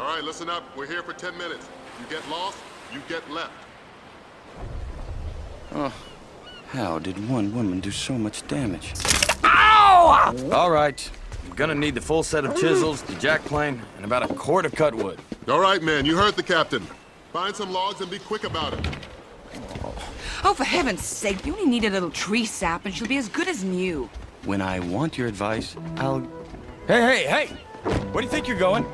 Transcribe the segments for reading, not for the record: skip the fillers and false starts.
All right, listen up. We're here for 10 minutes. You get lost, you get left. Oh, how did one woman do so much damage? Ow! All right. I'm gonna need the full set of chisels, the jack plane, and about a quart of cut wood. All right, man. You heard the captain. Find some logs and be quick about it. Oh, for heaven's sake, you only need a little tree sap and she'll be as good as new. When I want your advice, I'll... Hey! Where do you think you're going?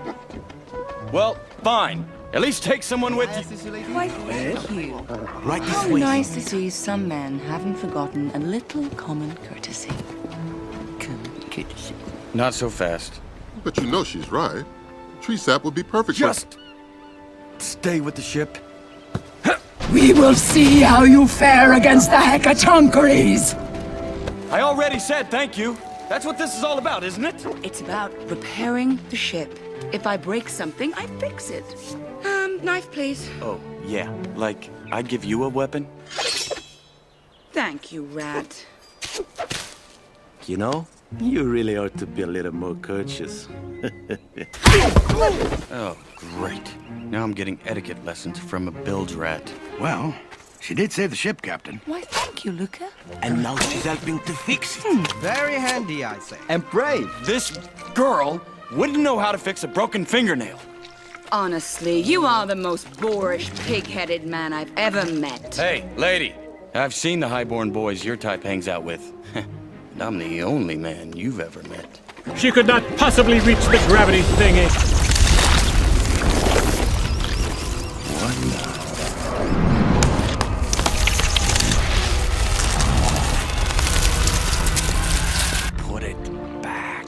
Well, fine. At least take someone with you. Why, thank you. Right this How way. nice to see some men haven't forgotten a little common courtesy. Common courtesy. Not so fast. But you know she's right. Tree sap would be perfect Just stay with the ship. We will see how you fare against the Hecatoncheires! I already said thank you. That's what this is all about, isn't it? It's about repairing the ship. If I break something, I fix it. Knife, please. Oh, yeah. Like, I'd give you a weapon? Thank you, Rat. You know, you really ought to be a little more courteous. Oh, great. Now I'm getting etiquette lessons from a bilge rat. Well, she did save the ship, Captain. Why, thank you, Luca. And now she's helping to fix it. Very handy, I say. And brave. This girl wouldn't know how to fix a broken fingernail. Honestly, you are the most boorish, pig-headed man I've ever met. Hey, lady. I've seen the highborn boys your type hangs out with. And I'm the only man you've ever met. She could not possibly reach the gravity thingy. Put it back.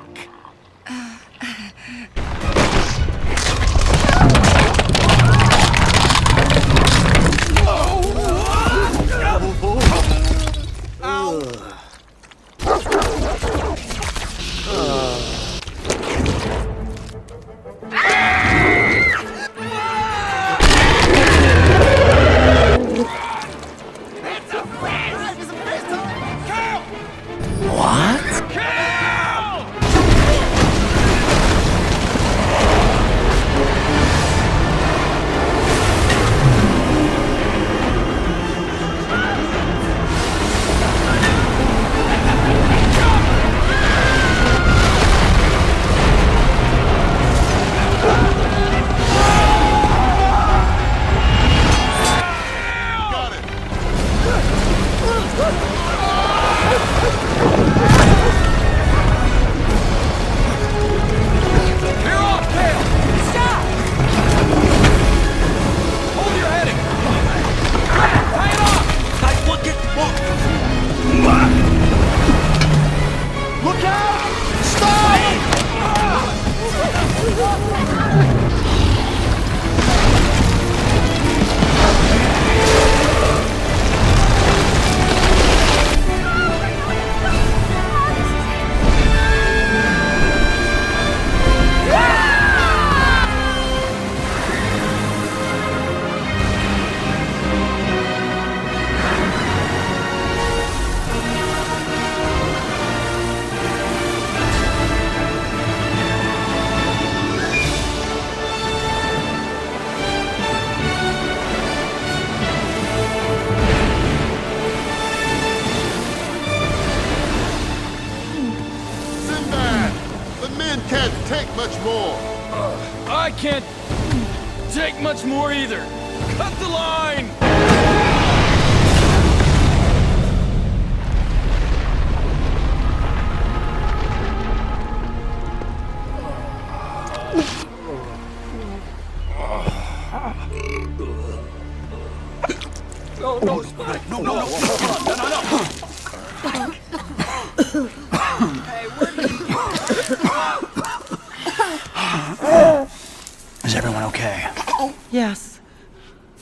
Can't take much more. I can't take much more either. Cut the line! Is everyone okay? Yes.